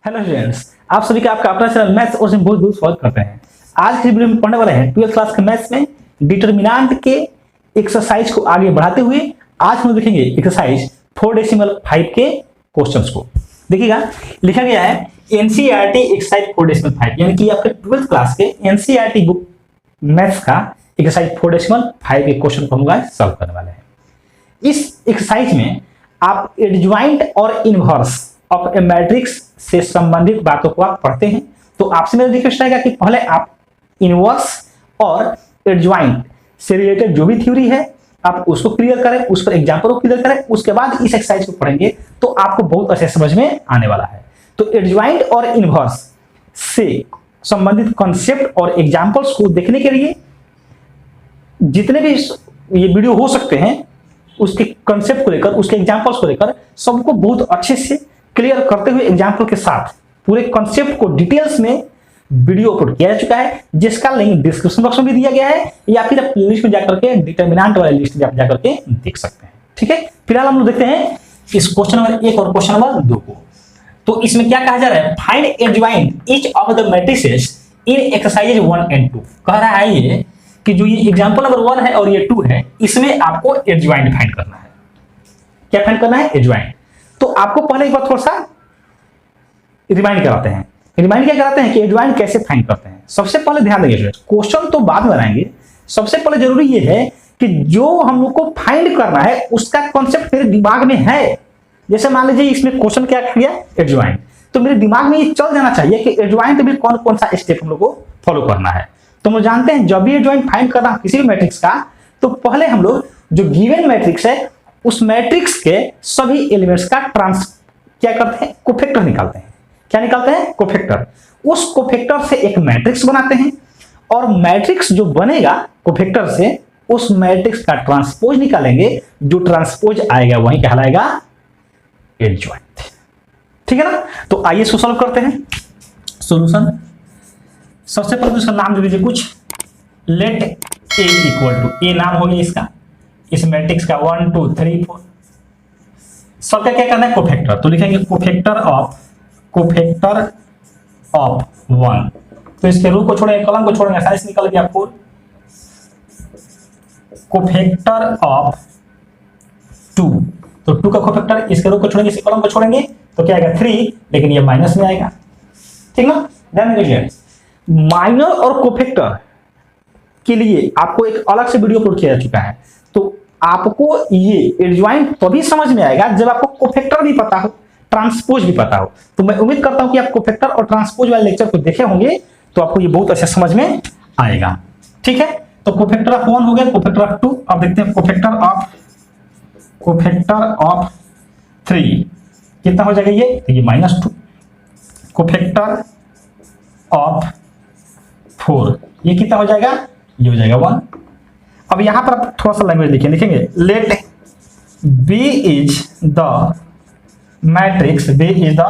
Hello students, आप सभी का आपका अपना चैनल मैथ्स और बहुत बहुत स्वागत करते हैं। आज की वीडियो में पढ़ने वाले हैं 12th क्लास के मैथ्स में डिटरमिनेंट के एक्सरसाइज को आगे बढ़ाते हुए आज हम देखेंगे एक्सरसाइज 4.5 के क्वेश्चंस को। देखिएगा, लिखा गया है एनसीईआरटी एक्सरसाइज 4.5 यानी कि आपके 12th क्लास के एनसीईआरटी बुक मैथ्स का एक्सरसाइज 4.5 के क्वेश्चन को हम लोग सॉल्व करने वाले हैं। इस एक्सरसाइज में आप एडजॉइंट और इनवर्स ऑफ ए मैट्रिक्स से संबंधित बातों को आप पढ़ते हैं, तो आपसे मेरा रिक्वेस्ट रहेगा कि पहले आप इनवर्स और एडजॉइंट से रिलेटेड जो भी थ्योरी है आप उसको क्लियर करें, उस पर एग्जांपल को क्लियर करें, उसके बाद इस एक्सरसाइज को पढ़ेंगे तो आपको बहुत अच्छे समझ में आने वाला है। तो एडजॉइंट और इनवर्स से संबंधित कॉन्सेप्ट और एग्जांपल्स को देखने के लिए जितने भी ये वीडियो हो सकते हैं उसके कॉन्सेप्ट को लेकर, उसके एग्जांपल्स को लेकर सबको बहुत अच्छे से क्लियर करते हुए एग्जांपल के साथ पूरे कॉन्सेप्ट को डिटेल्स में वीडियो अपलोड किया जा चुका है, जिसका लिंक डिस्क्रिप्शन बॉक्स में भी दिया गया है या फिर आप लिस्ट में जाकर के डिटरमिनेंट वाले लिस्ट में आप जाकर के देख सकते हैं। ठीक है, फिलहाल हम लोग देखते हैं इस क्वेश्चन नंबर 1 और क्वेश्चन नंबर 2 को। तो इसमें क्या कहा जा रहा है, find adjoint each of the matrices in exercise 1 and 2। कह रहा है ये कि जो ये एग्जांपल नंबर 1 है और ये 2 है, इसमें आपको एडजॉइंट फाइंड करना है। क्या फाइंड करना है? एडजॉइंट। तो आपको पहले एक बार थोड़ा सा रिमाइंड कराते हैं। रिमाइंड क्या कराते हैं कि एडजॉइंट कैसे फाइंड करते हैं। सबसे पहले ध्यान देंगे, क्वेश्चन तो बाद में बनाएंगे, सबसे पहले जरूरी ये है कि जो हम लोग को फाइंड करना है उसका कॉन्सेप्ट मेरे दिमाग में है। जैसे मान लीजिए इसमें क्वेश्चन क्या किया, एडजॉइंट, तो मेरे दिमाग में ये चल जाना चाहिए कि एडजॉइंट में कौन कौन सा स्टेप हम लोग को फॉलो करना है। तो हम जानते हैं जब भी एडजॉइंट फाइंड करना किसी भी मैट्रिक्स का, तो पहले हम लोग जो गिवन मैट्रिक्स है उस मैट्रिक्स के सभी एलिमेंट्स का क्या करते हैं, कोफैक्टर निकालते हैं। क्या निकालते हैं? कोफैक्टर। उस कोफैक्टर से एक मैट्रिक्स बनाते हैं और मैट्रिक्स जो बनेगा कोफैक्टर से उस मैट्रिक्स का ट्रांसपोज निकालेंगे, जो ट्रांसपोज आएगा वही कहलाएगा एडजॉइंट। ठीक है ना। तो आइए इसको सॉल्व करते हैं। सॉल्यूशन, सबसे पहले इसका नाम दे दीजिए कुछ, लेट ए इक्वल टू, ए नाम हो गया इसका, इस मैट्रिक्स का 1 2 3 4 सबका क्या करना है, कोफैक्टर। तो लिखेंगे कोफैक्टर ऑफ 1। तो इसके रो को छोड़ेंगे, कॉलम को छोड़ेंगे, साइज निकल गया 4। कोफैक्टर ऑफ 2, तो 2 का कोफैक्टर, इसके रो को छोड़ेंगे, इसके कॉलम को छोड़ेंगे तो क्या आएगा 3, लेकिन ये माइनस में आएगा। ठीक ना, ध्यान दीजिए। माइनर और कोफैक्टर के लिए आपको एक अलग से वीडियो अपलोड किया जा चुका है। तो आपको ये एडजॉइंट तभी समझ में आएगा जब आपको कोफैक्टर भी पता हो, ट्रांसपोज भी पता हो। तो मैं उम्मीद करता हूं कि आप कोफैक्टर और ट्रांसपोज वाले लेक्चर को देखे होंगे, तो आपको ये बहुत अच्छे समझ में आएगा। ठीक है, तो कोफैक्टर ऑफ 1 हो गया, कोफैक्टर ऑफ 2। अब देखते हैं कोफैक्टर ऑफ 3 कितना हो जाएगा ये, तो ये -2। कोफैक्टर ऑफ 4 ये कितना हो जाएगा, ये हो जाएगा 1। अब यहां पर आप थोड़ा सा लैंग्वेज लिखेंगे, let B is the matrix, B is the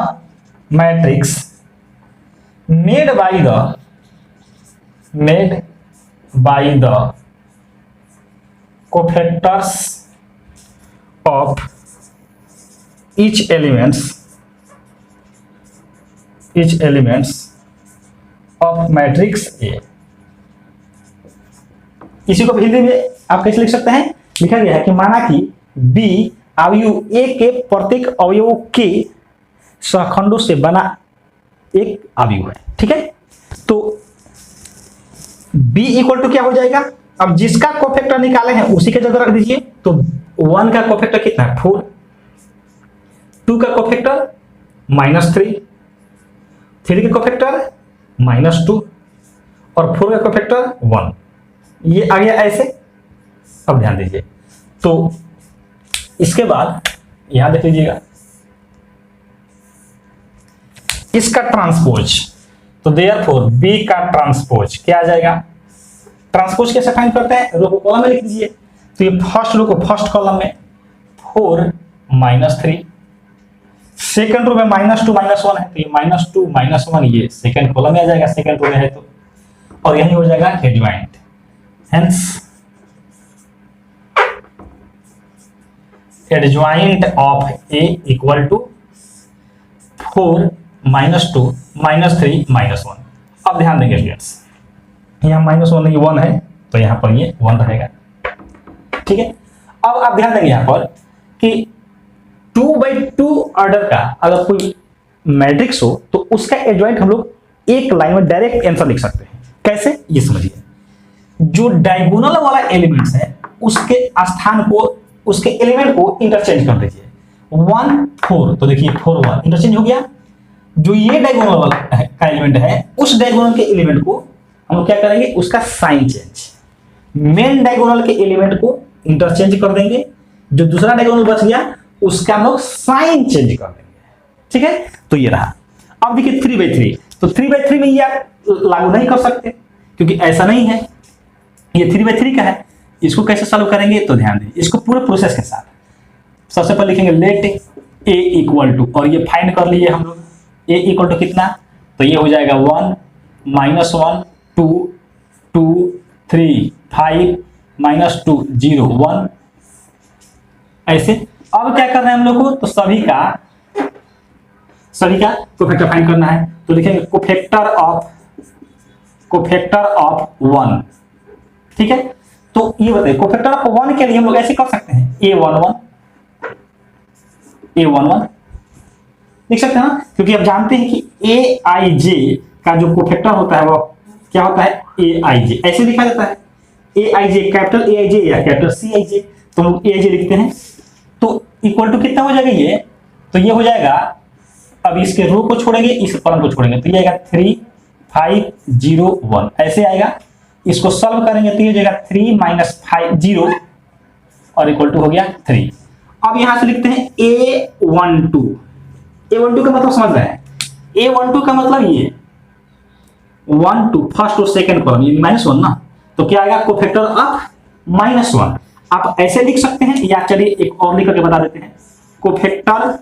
matrix made by the cofactors of each elements of matrix A। इसी को हिंदी में आप कैसे लिख सकते हैं, लिखा गया है कि माना कि B अवयव A के प्रत्येक अवयवों के सहखंडों से बना एक अवयव है। ठीक है, तो B इक्वल टू क्या हो जाएगा, अब जिसका कोफैक्टर निकाले हैं उसी के जगह रख दीजिए। तो 1 का कोफैक्टर कितना है, 4, 2 का कोफैक्टर -3, 3 का कोफैक्टर -2 और 4 का कोफैक्टर 1। ये आ गया ऐसे। अब ध्यान दीजिए, तो इसके बाद यहां देख लीजिएगा इसका ट्रांसपोज, तो देयरफॉर B का ट्रांसपोज क्या आ जाएगा, ट्रांसपोज कैसे फाइंड करते हैं, रो को कॉलम में लिख दीजिए। तो ये फर्स्ट रो को फर्स्ट कॉलम में 4 -3, सेकंड रो में -2 -1 है, तो ये -2 -1 ये सेकंड कॉलम में आ जाएगा, सेकंड रो में है तो, और यही हो जाएगा adjoint. Hence, adjoint of A equal to 4 -2 -3 -1। अब ध्यान देंगे स्टूडेंट्स, यहाँ -1 नहीं 1 है तो यहाँ पर ये 1 रहेगा। ठीक है, अब आप ध्यान देंगे यहाँ पर कि 2/2 ऑर्डर का अगर कोई मैट्रिक्स हो तो उसका एडजॉइंट हम लोग एक लाइन में डायरेक्ट आंसर लिख सकते हैं। कैसे, ये समझिए। जो डायगोनल वाला एलिमेंट्स है उसके स्थान को, उसके एलिमेंट को इंटरचेंज कर दीजिए। 1 4, तो देखिए 4 1 इंटरचेंज हो गया। जो ये डायगोनल वाला का एलिमेंट है उस डायगोनल के एलिमेंट को हम लोग क्या करेंगे, उसका साइन चेंज। मेन डायगोनल के एलिमेंट को इंटरचेंज कर देंगे, जो दूसरा डायगोनल बच गया उसका हम लोग साइन चेंज कर देंगे। ठीक है, तो ये रहा। अब देखिए 3/3, तो 3/3 में ये आप लागू नहीं कर सकते क्योंकि ऐसा नहीं है, ये 3/3 का है। इसको कैसे सॉल्व करेंगे, तो ध्यान दीजिए इसको पूरे प्रोसेस के साथ। सबसे पहले लिखेंगे लेट a इक्वल टू, और ये फाइंड कर लिए हम लोग, a इक्वल टू कितना, तो ये हो जाएगा 1 -1 2 2 3 5 -2 0 1। ऐसे अब क्या करना है हम लोग को, तो सभी का कोफैक्टर फाइंड करना है। तो लिखेंगे कोफैक्टर ऑफ 1। ठीक है, तो ये बताइए कोफैक्टर ऑफ 1 के लिए हम लोग ऐसे कर सकते हैं, a11 लिख सकते हैं ना, क्योंकि आप जानते हैं कि aij का जो कोफैक्टर होता है वो क्या होता है, aij ऐसे लिखा जाता है, aij कैपिटल aij या कैपिटल cij, तो हम लोग aij लिखते हैं। तो इक्वल टू कितना हो जाएगा ये, तो ये हो जाएगा, अब इसके रो को छोड़ेंगे इस कॉलम को छोड़ेंगे तो ये आएगा 3 5 0 1 ऐसे आएगा। इसको सॉल्व करेंगे तो ये हो जाएगा 3 -5 0 और इक्वल टू हो गया 3। अब यहां से लिखते हैं a12 का मतलब समझ रहे हैं, a12 का मतलब ये 1 2 फर्स्ट और सेकंड कॉलम ये -1 ना, तो क्या आएगा कोफैक्टर ऑफ -1। आप ऐसे लिख सकते हैं या चलिए एक और लिख करके बता देते हैं, कोफैक्टर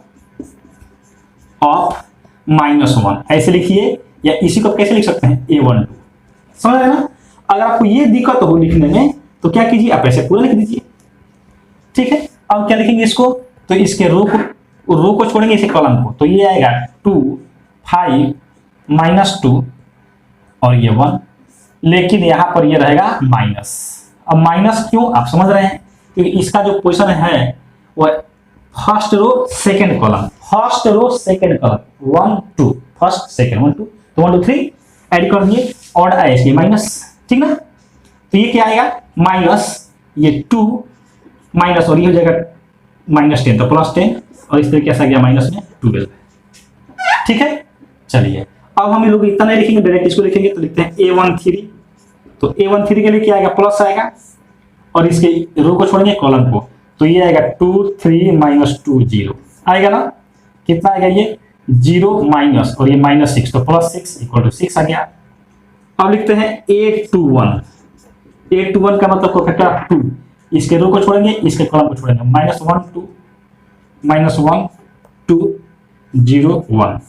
ऑफ -1 ऐसे लिखिए, या इसी को कैसे लिख सकते हैं a12। समझ रहे हैं ना, अगर आपको ये दिक्कत हो लिखने में तो क्या कीजिए, आप ऐसे पूरा लिख दीजिए। ठीक है, अब क्या लिखेंगे इसको, तो इसके रो को छोड़ेंगे इसे कॉलम को, तो ये आएगा 2 5 -2 और ये 1, लेकिन यहां पर ये रहेगा माइनस। अब माइनस क्यों, आप समझ रहे हैं, क्योंकि इसका जो पोजीशन है वो first row second column 1 2 first second 1 2, तो 1 2 3 ऐड कर दिए और आया इसलिए माइनस। ठीक ना, तो ये क्या आएगा माइनस, ये 2 माइनस और ये हो जाएगा -10 तो +10 और इस तरीके से आ गया माइनस में 12। ठीक है, चलिए अब हम लोग इतना नहीं लिखेंगे, डायरेक्ट इसको लिखेंगे, तो लिखते हैं a13, तो a13 के लिए क्या आएगा प्लस आएगा और इसके रो को छोड़ेंगे कॉलम को, तो ये आएगा 2 3 -2 0 आएगा ना, कितना आएगा ये 0 माइनस और ये -6 तो +6 इक्वल टू 6 आ गया। अब लिखते हैं a21 का मतलब कोफैक्टर 2, इसके रो को छोड़ेंगे इसके कॉलम को छोड़ेंगे, -1 2 0 1,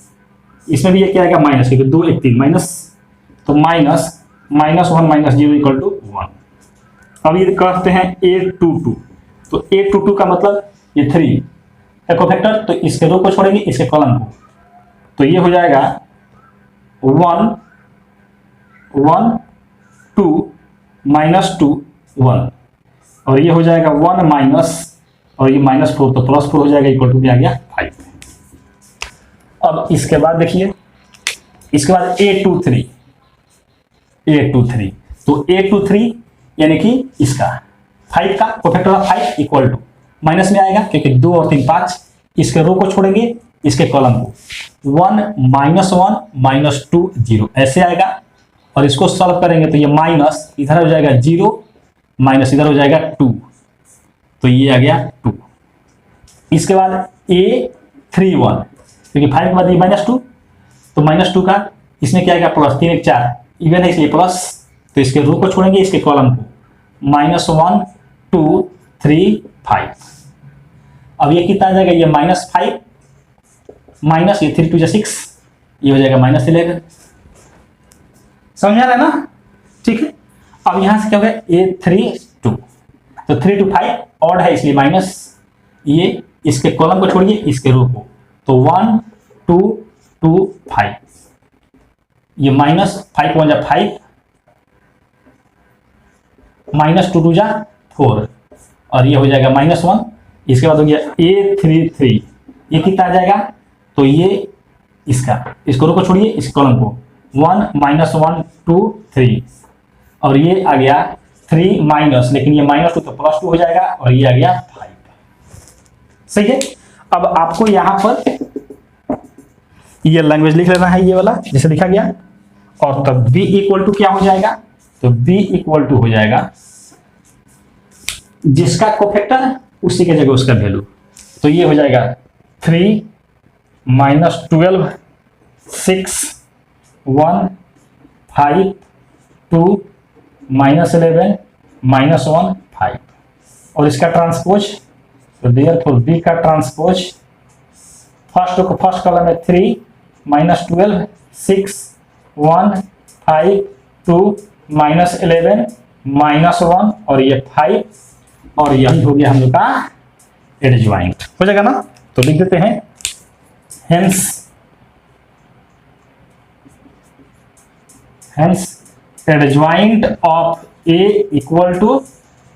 इसमें भी ये क्या आएगा माइनस, क्योंकि 2 1 3 माइनस, तो -1 -0 इक्वल टू 1। अब ये कहते हैं a22, तो a22 का मतलब ये 3 का कोफैक्टर, तो इसके रो को छोड़ेंगे इसके कॉलम को, तो ये हो जाएगा 1 1 2 -2 1 और ये हो जाएगा 1 माइनस और ये -4 तो +4 हो जाएगा इक्वल टू भी आ गया 5। अब इसके बाद देखिए, इसके बाद a23, तो a23 यानी कि इसका 5 का cofactor of 5 equal to minus में आएगा क्योंकि 2 और 3 5, इसके रो को छोड़ेंगे इसके कॉलम को, 1 -2 0 ऐसे आएगा और इसको सॉल्व करेंगे तो ये माइनस इधर हो जाएगा 0 माइनस इधर हो जाएगा 2, तो ये आ गया 2। इसके बाद a31 क्योंकि 5 के बाद ये -2 तो -2 का इसमें क्या आएगा प्लस, 3 1 4 इवन है इसलिए प्लस, तो इसके रो को छोड़ेंगे इसके कॉलम को, -1 2 3 5। अब ये कितना आ जाएगा, ये -5 माइनस ये 3 2 6, ये हो जाएगा -11। समझ आ रहा है ना, ठीक है। अब यहां से क्या हो गया a32, तो 3 2 5 ऑड है इसलिए माइनस, ये इसके कॉलम को छोड़िए इसके रो को, तो 1 2 2 5, ये माइनस 5 1 जा 5, माइनस 2 2 जा 4, और ये हो जाएगा -1। इसके बाद हो गया A33, ये कितना आ जाएगा, तो ये इसको रोको छोड़िए, इस कॉलम को 1 -1 2 3, और ये आ गया 3 माइनस, लेकिन ये -2 तो +2 हो जाएगा, और ये आ गया 5। सही है। अब आपको यहां पर ये लैंग्वेज लिख लेना है, ये वाला जैसे लिखा गया, और तब b इक्वल टू क्या हो जाएगा, तो b इक्वल टू हो जाएगा जिसका कोफैक्टर उसी के जगह उसका वैल्यू, तो ये हो जाएगा 3 -12 6 1 5 2 -11 -1 5, और इसका ट्रांसपोज, तो देयरफॉर b का ट्रांसपोज फर्स्ट कॉलम में 3 -12 6 1 5 2 -11 -1, और ये 5, और यही हो गया हम लोग का एडजॉइंट। हो जाएगा ना, तो लिख देते हैं hence adjoint of a equal to,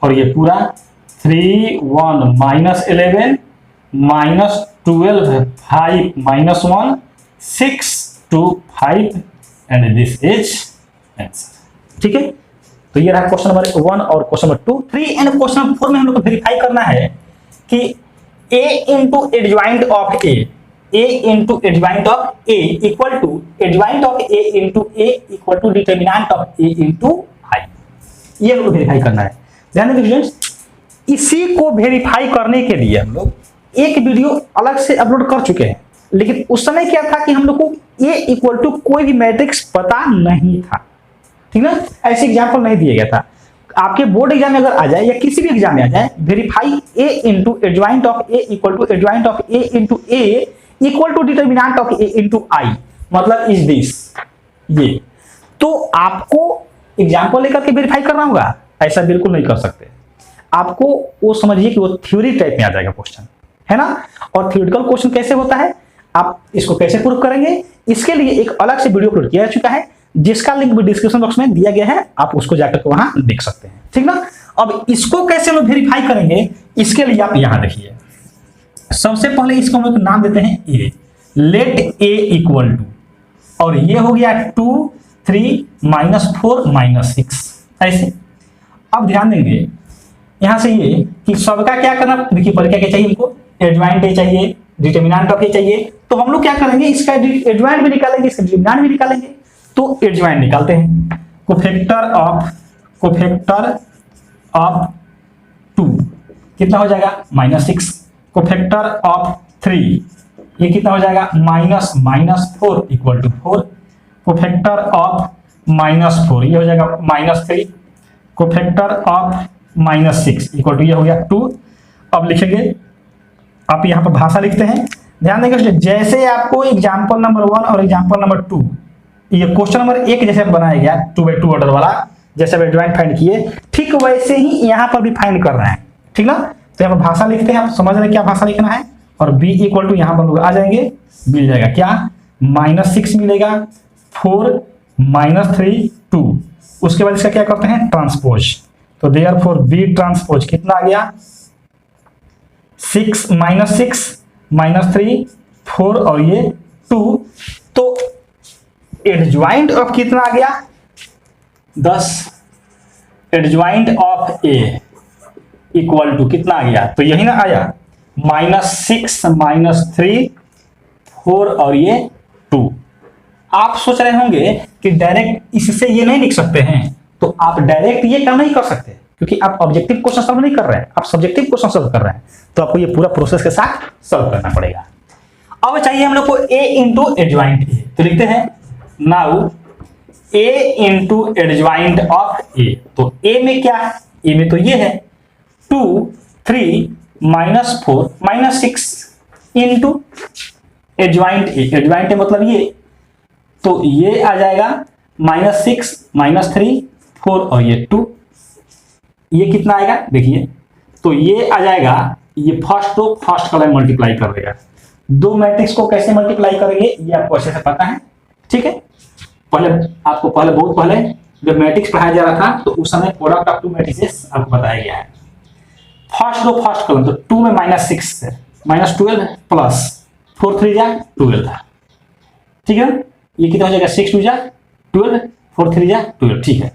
और ये पूरा 3 1 -11 -12 5 -1 6 2 5, एंड दिस इज आंसर। ठीक है, तो ये रहा क्वेश्चन नंबर 1 और question number 2 3, and question number 4 में हम लोग को वेरीफाई करना है कि a into adjoint of a into adjoint of a equal to adjoint of a into a equal to determinant of a into i, ये हम लोग वेरीफाई करना है। ध्यान दें स्टूडेंट्स, इसी को वेरीफाई करने के लिए हम लोग एक वीडियो अलग से अपलोड कर चुके हैं, लेकिन उस समय क्या था कि हम लोग को a इक्वल टू कोई भी मैट्रिक्स पता नहीं था, ठीक ना, ऐसे एग्जाम्पल नहीं दिया गया था। आपके बोर्ड एग्जाम में अगर आ जाए या किसी भी एग्जाम में आ जाए, verify a into adjoint of a equal to adjoint of a into a equal to determinant of a into i, मतलब इज दिस, ये तो आपको एग्जाम्पल लेकर के वेरीफाई करना होगा, ऐसा बिल्कुल नहीं कर सकते। आपको वो समझिए कि वो थ्योरी टाइप में आ जाएगा क्वेश्चन, है ना, और थ्योरेटिकल क्वेश्चन कैसे होता है, आप इसको कैसे प्रूव करेंगे, इसके लिए एक अलग से वीडियो अपलोड किया जा चुका है, जिसका लिंक भी डिस्क्रिप्शन बॉक्स में दिया गया है, आप उसको जाकर के वहां देख सकते हैं, ठीक ना। अब इसको कैसे हम वेरीफाई करेंगे, इसके लिए आप यहां देखिए, सबसे पहले इसको हम लोग नाम देते हैं a, let a equal to, और ये हो गया 2 3 -4 -6, ऐसे। अब ध्यान देंगे यहां से ये कि सबका क्या करना, देखिए पर क्या चाहिए हमको, एडजॉइंट a चाहिए, डिटर्मिनेंट ऑफ a चाहिए, तो हम लोग क्या करेंगे, इसका एडजॉइंट भी निकालेंगे, इसका डिटर्मिनेंट भी निकालेंगे। तो एडजॉइंट निकालते हैं, कोफैक्टर ऑफ 2 कितना हो जाएगा, -6, कोफैक्टर ऑफ 3 ये कितना हो जाएगा, -4 इक्वल टू 4, कोफैक्टर ऑफ -4 ये हो जाएगा -3, कोफैक्टर ऑफ -6 इक्वल टू ये हो गया 2। अब लिखेंगे, आप यहाँ पर भाषा लिखते हैं, ध्यान देंगे जैसे आपको एग्जाम्पल नंबर 1 और एग्जाम्पल नंबर 2, ये क्वेश्चन नंबर 1 जैसे बनाया गया 2x2 ऑर्डर वाला, जैसे एडजॉइंट फाइंड किए, ठीक वैसे ही यहाँ पर भी फाइंड कर रहे हैं, ठीक ना। तो यहाँ पर भाषा लिखते हैं, आप समझ रहे हैं क्या भाषा लिखना है, और b इक्वल टू यहाँ पर लोग आ जाएंगे, मिल जाएगा क्या, -6 मिलेगा, 4 -3 2, उसके बाद इसका क्या करते हैं, ट्रांसपोज, तो देयरफॉर b ट्रांसपोज कितना आ गया, 6 -3 4 और ये 2, तो एडजॉइंट ऑफ कितना आ गया, 10, adjoint of a equal to कितना आ गया, तो यही ना आया, -6 -3 4 और ये 2। आप सोच रहे होंगे कि डायरेक्ट इससे ये नहीं लिख सकते हैं, तो आप डायरेक्ट ये काम नहीं कर सकते, क्योंकि आप ऑब्जेक्टिव क्वेश्चन सॉल्व नहीं कर रहे हैं, आप सब्जेक्टिव क्वेश्चन सॉल्व कर रहे हैं, तो आपको ये पूरा प्रोसेस के साथ सॉल्व करना पड़ेगा। अब चाहिए हम लोग को a इंटू एडजॉइंट a, तो लिखते हैं now a into adjoint of a, तो a में क्या है, a में तो ये है 2 3 -4 -6 into adjoint a, adjoint a मतलब ये, तो ये आ जाएगा -6 -3 4 और ये 2, ये कितना आएगा देखिए, तो ये आ जाएगा, ये फर्स्ट कॉलम मल्टीप्लाई कर देगा, दो मैट्रिक्स को कैसे मल्टीप्लाई करेंगे ये आपको अच्छे से पता है, ठीक है। पहले आपको बहुत पहले जब मैट्रिक्स पढ़ाया जा रहा था तो उस समय प्रोडक्ट ऑफ टू मैट्रिसेस आपको बताया गया है। फर्स्ट रो फर्स्ट कॉलम, तो 2 में -6 है, -12 प्लस 4 3 जा 12 था, ठीक है। ये कितना हो जाएगा 6 2 जा 12, 4 3 जा 12, ठीक है।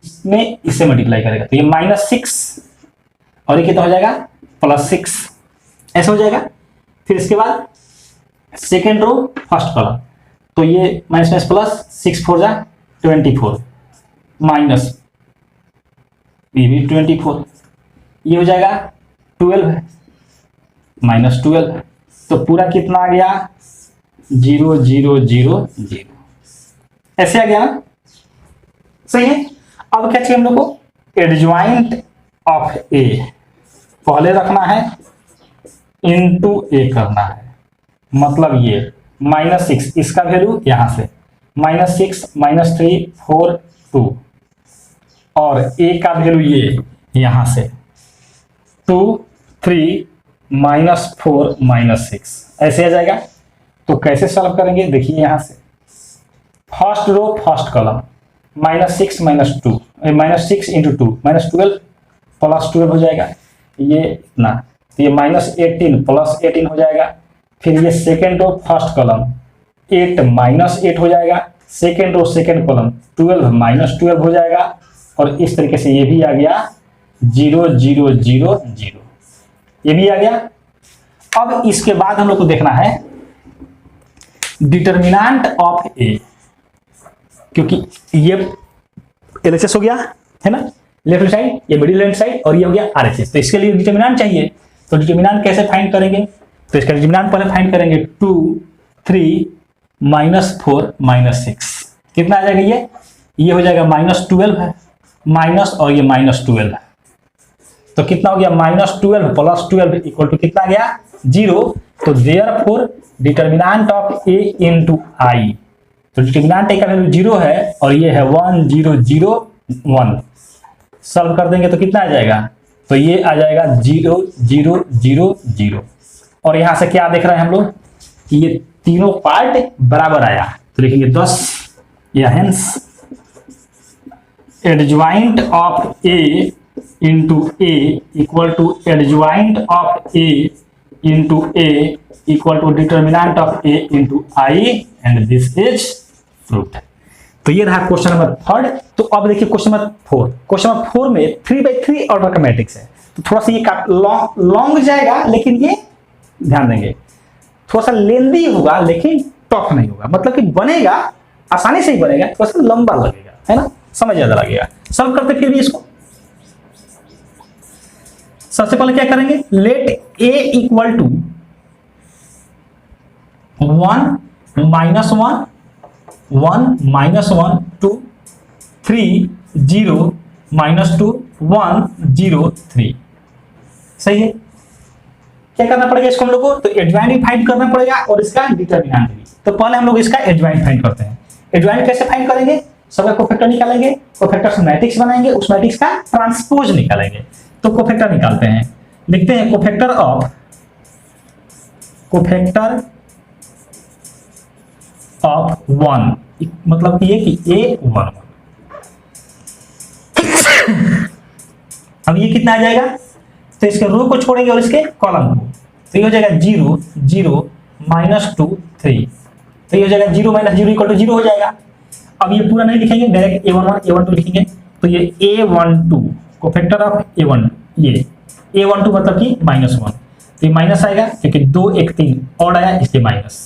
इसमें इससे मल्टीप्लाई करेगा तो ये -6 और ये कितना हो जाएगा +6, ऐसा हो जाएगा। फिर इसके बाद सेकेंड रो फर्स्ट कॉलम, तो ये माइनस प्लस 6 4 जा 24 माइनस ये भी 24, ये हो जाएगा 12 है -12, तो पूरा कितना आ गया 0 0 0 0, ऐसे आ गया ना, सही है। अब क्या चाहिए हम लोग को, एडजॉइंट ऑफ ए पहले रखना है, इनटू ए करना है, मतलब ये -6 इसका वैल्यू यहां से -6 -3 4 2 और ए का वैल्यू ये यहां से 2 3 -4 -6, ऐसे आ जाएगा। तो कैसे सॉल्व करेंगे, देखिए यहां से फर्स्ट रो फर्स्ट कॉलम -6 -2 -6 × 2 -12 +12 हो जाएगा, ये इतना, तो ये -18 +18 हो जाएगा। फिर ये सेकेंड रो फर्स्ट कॉलम 8 -8 हो जाएगा, सेकेंड रो सेकेंड कॉलम 12 -12 हो जाएगा, और इस तरीके से ये भी आ गया 0 0 0 0, ये भी आ गया। अब इसके बाद हम लोग को देखना है डिटर्मिनेंट ऑफ ए, क्योंकि ये LHS हो गया है ना, लेफ्ट हैंड साइड, ये मिडिल हैंड साइड, और ये हो गया RHS, तो इसके लिए डिटर्मिनेंट चाहिए। तो डिटर्मिनेंट कैसे फाइंड करेंगे, तो इसका डिटर्मिनेंट पहले फाइंड करेंगे 2 3 -4 -6, कितना आ जाएगा, ये हो जाएगा -12 है, माइनस और ये -12 है, तो कितना हो गया -12 + 12 इक्वल टू कितना गया 0। तो therefore determinant of A × I, तो डिटर्मिनेंट ए का वैल्यू 0 है और ये है 1 0 0 1, सॉल्व कर देंगे तो कितना आ जाएगा, तो ये आ जाएगा 0 0 0 0, और यहां से क्या देख रहे हैं हम लोग कि ये तीनों पार्ट बराबर आया, तो लिखेंगे 10, या hence adjoint of A × A equal to adjoint of A × A equal to determinant of A × I, and this is proved. तो ये रहा क्वेश्चन नंबर 3। तो अब देखिए क्वेश्चन नंबर 4। क्वेश्चन नंबर 4 में 3/3 ऑर्डर का मैट्रिक्स है, तो थोड़ा सा ये लॉन्ग जाएगा, लेकिन ये ध्यान देंगे थोड़ा सा लेंदी होगा लेकिन टफ नहीं होगा, मतलब कि बनेगा आसानी से ही बनेगा, थोड़ा सा लंबा लगेगा, है ना, समय ज्यादा लगेगा। सॉल्व करते फिर भी इसको, सबसे पहले क्या करेंगे, लेट A इक्वल टू 1 -1 1 -1 2 3 0 -2 1 0 3, सही है। क्या करना पड़ेगा इसको हम लोग को, तो एडजॉइंट भी फाइंड करना पड़ेगा और इसका डिटर्मिनेंट भी। तो पहले हम लोग इसका एडजॉइंट फाइंड करते हैं। एडजॉइंट कैसे फाइंड करेंगे, सबका कोफैक्टर निकालेंगे, कोफैक्टर से मैट्रिक्स बनाएंगे, उस मैट्रिक्स का ट्रांसपोज निकालेंगे। तो कोफैक्टर निकालते हैं, लिखते हैं कोफैक्टर ऑफ 1, मतलब ये कि A11। अब ये कितना आ जाएगा, तो इसके रो को छोड़ेंगे और इसके कॉलम को, तो ये हो जाएगा 0 0 -2 3, तो ये हो जाएगा 0 - 0 = 0 हो जाएगा। अब ये पूरा नहीं लिखेंगे, डायरेक्ट A11 A12 लिखेंगे, तो ये A12 कोफैक्टर ऑफ A1, ये A12 मतलब कि -1, तो ये माइनस आएगा क्योंकि 2 1 3 और आया इसलिए माइनस,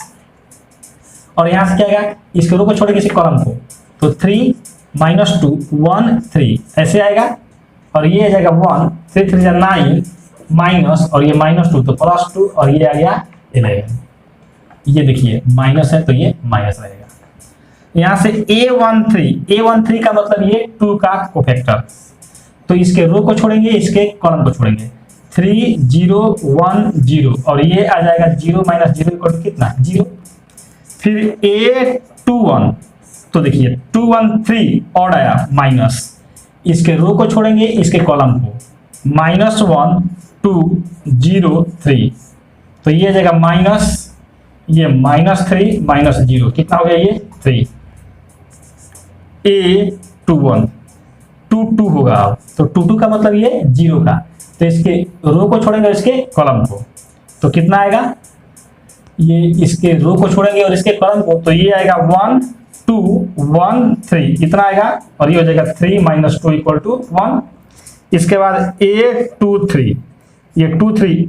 और यहां से क्या आएगा, इसके रो को छोड़ेंगे इसके कॉलम को, तो 3 -2 1 3 ऐसे आएगा, और ये आ जाएगा 1 3 3 9 माइनस, और ये -2 तो +2, और ये आ गया 11। ये देखिए माइनस है तो ये माइनस रहेगा। यहां से A13 का मतलब ये 2 का कोफैक्टर, तो इसके रो को छोड़ेंगे इसके कॉलम को छोड़ेंगे, 3 0 1 0, और ये आ जाएगा 0 - 0 = कितना 0। फिर A21, तो देखिए 2 1 3 और आया माइनस, इसके रो को छोड़ेंगे इसके कॉलम को, -1 2 0 3, तो ये आ जाएगा ये -3 -0 कितना हो गया, ये 3, A21 2 होगा। तो 2 का मतलब ये 0 का, तो इसके रो को छोड़ेंगे और इसके कॉलम को, तो कितना आएगा, ये इसके रो को छोड़ेंगे और इसके कॉलम को, तो ये आएगा 1 2 1 3 इतना आएगा, और ये हो जाएगा 3 - 2 = 1। इसके बाद A23 ये 2 3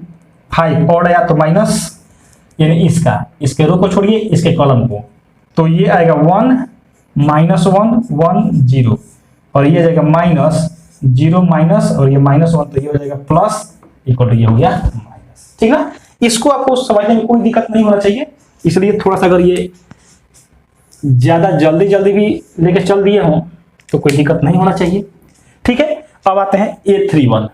5 और आया तो माइनस, यानी इसके रो को छोड़िए इसके कॉलम को, तो ये आएगा 1 -1 1 0, और ये जाएगा -0 माइनस, और ये -1, तो ये हो जाएगा प्लस इक्वल, ये हो गया माइनस। ठीक ना, इसको आपको समझने में कोई दिक्कत नहीं होना चाहिए, इसलिए थोड़ा सा अगर ये ज्यादा जल्दी भी लेके चल दिए हों तो कोई दिक्कत नहीं होना चाहिए। ठीक है, अब आते हैं A31।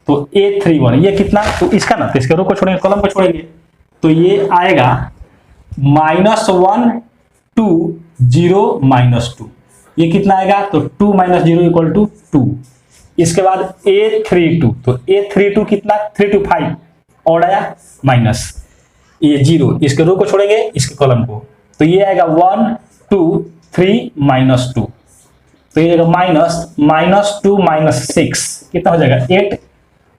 तो A31 ये कितना, तो इसका ना, तो इसके रो को छोड़ेंगे कॉलम को छोड़ेंगे, तो ये आएगा -1 2 0 -2, ये कितना आएगा, तो 2 - 0 = 2। इसके बाद A32, तो A32 कितना, 3 2 5 और आया माइनस, ये 0, इसके रो को छोड़ेंगे इसके कॉलम को, तो ये आएगा 1 2 3 -2, तो ये आएगा -2 -6 कितना हो जाएगा 8।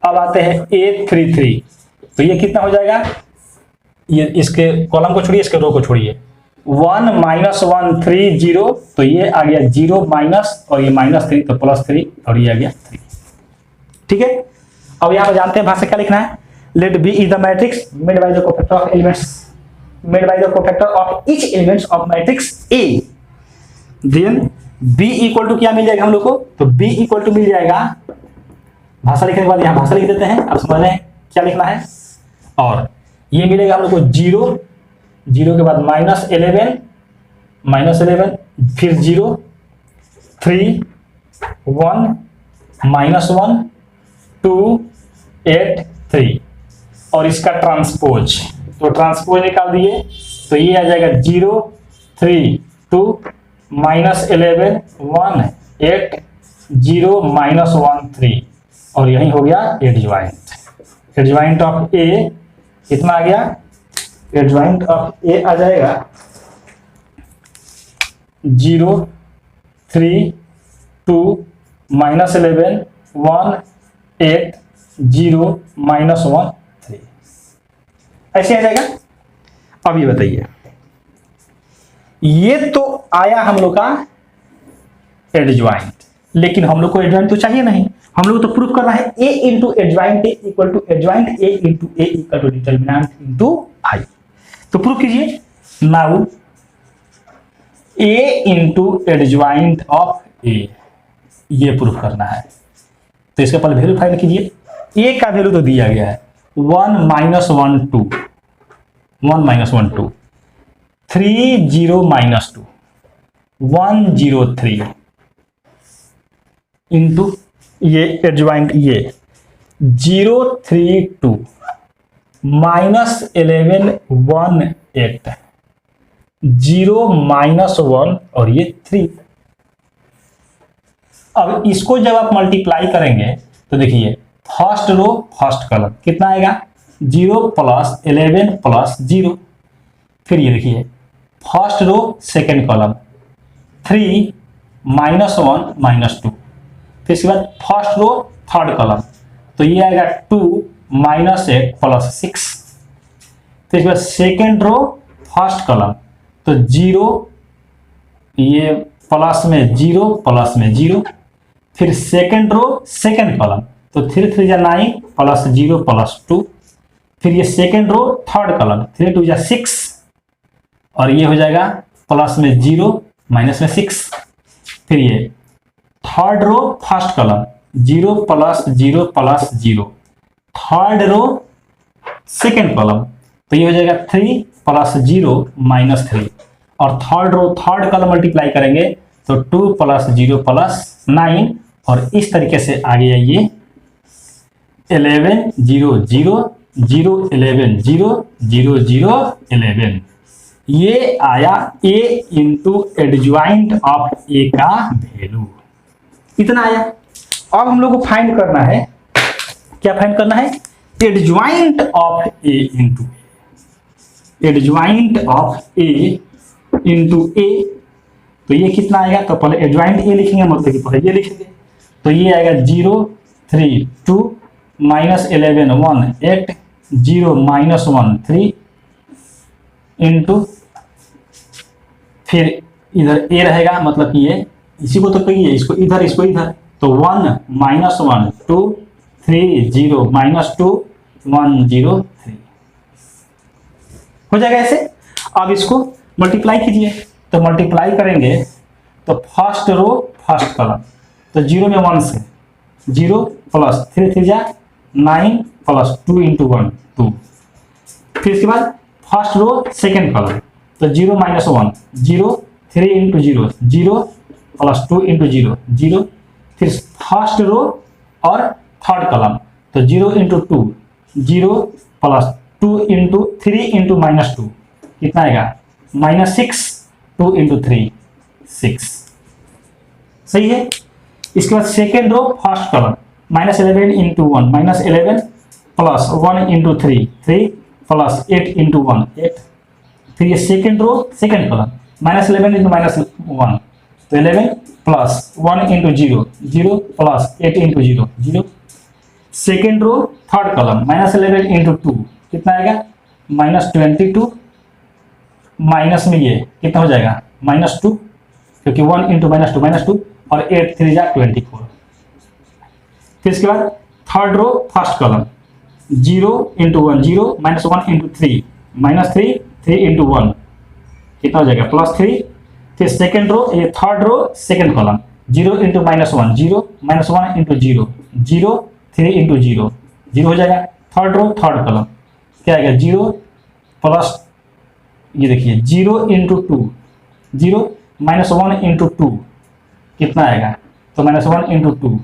अब आते हैं A33, तो ये कितना हो जाएगा, ये इसके कॉलम को छोड़िए इसके रो को छोड़िए, 1 -1 3 0, तो ये आ गया 0 माइनस, और ये -3 तो +3, और ये आ गया 3। ठीक है, अब यहां पर जानते हैं भाषा क्या लिखना है, let B is the matrix made by the cofactor of elements, made by the cofactor of each elements of matrix A, then B = क्या मिल जाएगा हम लोग को, तो B = मिल जाएगा, भाषा लिखने के बाद यहां भाषा लिख देते हैं, आप समझ रहे हैं क्या लिखना है, और ये मिलेगा हम लोग को 0 के बाद -11 फिर 0 3 1 -1 2 8 3, और इसका ट्रांसपोज, तो ट्रांसपोज निकाल दिए, तो ये आ जाएगा 0 3 2 -11 1 8 0 -1 3, और यही हो गया एडजॉइंट ऑफ A कितना आ गया, एडजॉइंट ऑफ A आ जाएगा 0 3 2 -11 1 8 0 -1 3, ऐसे आ जाएगा। अब ये बताइए, ये तो आया हम लोग का एडजॉइंट, लेकिन हम लोग को एडजॉइंट तो चाहिए नहीं, हम लोग तो प्रूफ करना है A × adjoint A = adjoint A × A = determinant × I, तो प्रूफ कीजिए। Now A × adjoint of A, ये प्रूफ करना है, तो इसके पहले वैल्यू फाइंड कीजिए। A का वैल्यू तो दिया गया है 1 - 1 2 1 - 1 2 3 0 -2 1 0 3 इंटू ये एडजॉइंट ये 0 3 2 -11 1 8 0 -1 और ये 3। अब इसको जब आप मल्टीप्लाई करेंगे तो देखिए फर्स्ट रो फर्स्ट कॉलम कितना आएगा 0 + 11 + 0, फिर ये देखिए फर्स्ट रो सेकेंड कॉलम 3 -1 -2, फिर इसके बाद फर्स्ट रो थर्ड कॉलम, तो ये आएगा 2 -8 + 6, फिर इसके बाद सेकेंड रो फर्स्ट कॉलम तो 0, ये प्लस में 0 प्लस में 0, फिर सेकेंड रो सेकेंड कॉलम तो 3 3 9 + 0 + 2, फिर ये सेकेंड रो थर्ड कॉलम 3 2 6, और ये हो जाएगा प्लस में 0 माइनस में 6, फिर ये third row first column 0 + 0 + 0, third row second column तो ये हो जाएगा 3 + 0 -3, और third row third column multiply करेंगे तो 2 + 0 + 9, और इस तरीके से आगे आइए 11 0 0 0 11 0 0 0 11, ये आया A × एडजॉइंट ऑफ A का वैल्यू, इतना आया। अब हम लोग को फाइंड करना है, क्या फाइंड करना है, adjoint of A × A। Adjoint of A into A, तो ये कितना आएगा, तो पहले एडजॉइंट ए लिखेंगे, मतलब कि पहले ये लिखेंगे, तो ये आएगा 0 3 2 माइनस 11 1 8 0 माइनस 1 3 इंटू, फिर इधर ए रहेगा, मतलब कि ये इसी को तो कहिए, इसको इधर तो 1 माइनस 1 2 3 0 माइनस 2 1 0 3 हो जाएगा ऐसे। अब इसको मल्टीप्लाई कीजिए, तो मल्टीप्लाई करेंगे तो फर्स्ट रो फर्स्ट कॉलम, तो 0 में 1 से 0 प्लस 3 3 जा 9 प्लस 2 इंटू 1 2, फिर इसके बाद फर्स्ट रो सेकेंड कॉलम, तो 0 माइनस 1 0 3 इंटू 0 0 प्लस 2 इंटू 0 0, फिर फर्स्ट रो और थर्ड कॉलम, तो 0 into 2 0 plus 2 into 3 into minus 2 कितना आएगा माइनस 6 2 इंटू 3 6, सही है। इसके बाद second row first column minus 11 into 1 minus 11 plus 1 into 3 3 plus 8 into 1 8, फिर ये second row second column minus 11 into minus 1, तो 11 plus 1 into 0 0 plus 8 into 0 0, second row third column minus 11 into 2 कितना आएगा माइनस 22, माइनस में ये कितना हो जाएगा माइनस 2, क्योंकि 1 इंटू माइनस 2 और 8 3 जा 24, फिर इसके बाद third row first column 0 into 1 0 minus 1 into 3 minus 3 3 into 1 कितना हो जाएगा प्लस 3, फिर सेकेंड रो ये third row second column 0 into minus 1 0 minus 1 into 0 0 3 into 0 0 हो जाएगा, थर्ड रो थर्ड कॉलम क्या आएगा 0 प्लस ये देखिए 0 इंटू 2 0 माइनस 1 इंटू 2 कितना आएगा, तो minus 1 into 2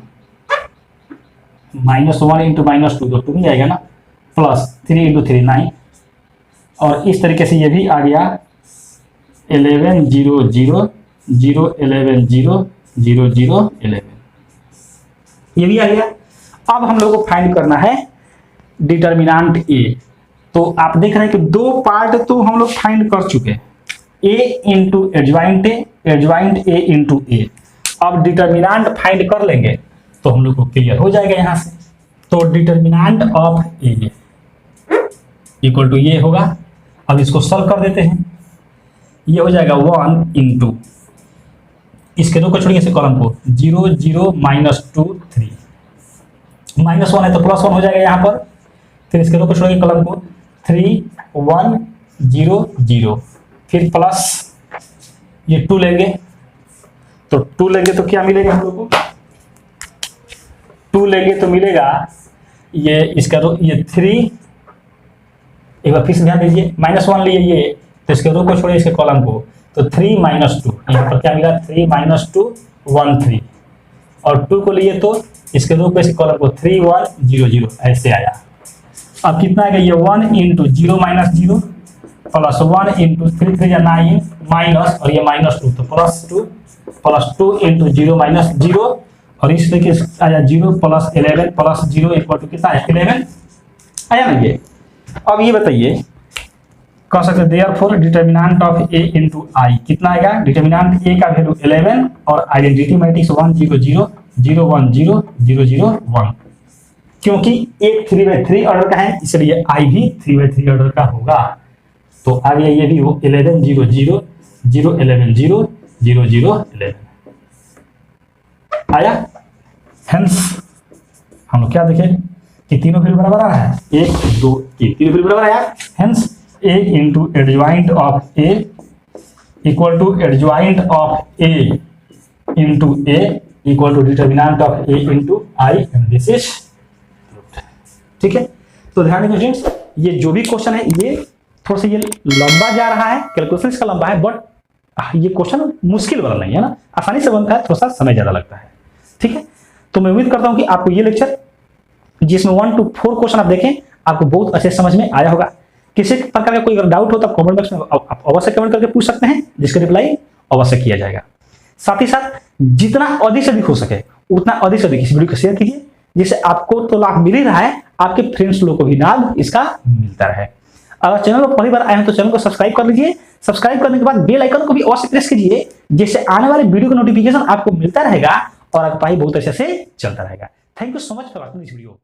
minus 1 into minus 2 तो 2 ही आएगा ना, प्लस 3 इंटू 3 9, और इस तरीके से ये भी आ गया 11 0 0 0 11 0 0 0 11, ये भी आ गया। अब हम लोग को फाइंड करना है डिटर्मिनेंट ए, तो आप देख रहे हैं कि दो पार्ट तो हम लोग फाइंड कर चुके हैं, ए इंटू एडजॉइंट ए इंटू ए। अब डिटर्मिनेंट फाइंड कर लेंगे तो हम लोग को क्लियर हो जाएगा यहां से, तो determinant of A equal to ये होगा। अब इसको सॉल्व कर देते हैं, ये हो जाएगा 1 इंटू इसके दो को छोड़िए इसे कॉलम को 0 0 माइनस 2 3, माइनस 1 है तो प्लस 1 हो जाएगा यहाँ पर, फिर इसके दो को छोड़िए कॉलम को 3 1 0 0, फिर प्लस ये 2 लेंगे, तो 2 लेंगे तो क्या मिलेगा हम लोग को, 2 लेंगे तो मिलेगा ये इसका रो ये 3, एक बार फिर से ध्यान दीजिए माइनस 1 लिए ये, तो इसके रो को छोड़िए इसके कॉलम को, तो 3 माइनस 2 यहाँ पर क्या मिला 3 माइनस 2 1 3, और 2 को लिए तो इसके रो को इसके कॉलम को 3 1 0 0 ऐसे आया। अब कितना आएगा ये 1 इंटू 0 माइनस 0 प्लस 1 इंटू 3 3 या 9 माइनस, और ये माइनस 2 तो प्लस 2 इंटू 0 माइनस 0, और इस तरीके से आया 0 प्लस 11 प्लस 0 इक्वल टू कितना है 11 आया ना ये। अब ये बताइए कह सकते हैं therefore determinant of A into I कितना आएगा, डिटर्मिनेंट ए का वैल्यू 11 और आइडेंटिटी मैट्रिक्स 1 0 0 0 1 0 0 0 1, क्योंकि एक 3/3 ऑर्डर का है इसलिए आई भी 3/3 ऑर्डर का होगा, तो आगे ये भी हो 11 0 0 0 11 0 0 0 11 आया। हेंस हम लोग क्या देखें कि तीनों वैल्यू बराबर आ रहा है 1 2 3 तीनों वैल्यू बराबर आया। Hence a into adjoint of a equal to adjoint of a into a equal to determinant of a into i, and this is ठीक है। तो ध्यान दीजिए फ्रेंड्स, ये जो भी क्वेश्चन है ये थोड़ा सा ये लंबा जा रहा है, कैलकुलेशन इसका लंबा है, बट ये क्वेश्चन मुश्किल वाला नहीं है ना, आसानी से बनता है, थोड़ा सा समय ज्यादा लगता है। ठीक है, तो मैं उम्मीद करता हूं कि आपको ये लेक्चर जिसमें 1 to 4 क्वेश्चन आप देखें आपको बहुत अच्छे समझ में आया होगा। किसी प्रकार का कोई अगर डाउट हो तो कमेंट बॉक्स में आप अवश्य कमेंट करके पूछ सकते हैं, जिसका रिप्लाई अवश्य किया जाएगा। साथ ही साथ जितना अधिक से अधिक हो सके उतना अधिक से अधिक इस वीडियो को शेयर कीजिए, जिससे आपको तो लाभ मिल ही रहा है, आपके फ्रेंड्स लोग को भी लाभ इसका मिलता रहे। अगर चैनल पर पहली बार आए हैं तो चैनल को सब्सक्राइब कर लीजिए। सब्सक्राइब करने के बाद बेल आइकन को भी अवश्य प्रेस कीजिए, जिससे आने वाले वीडियो का नोटिफिकेशन आपको मिलता रहेगा और आपका पढ़ाई बहुत अच्छे से चलता रहेगा। Thank you so much for watching this video.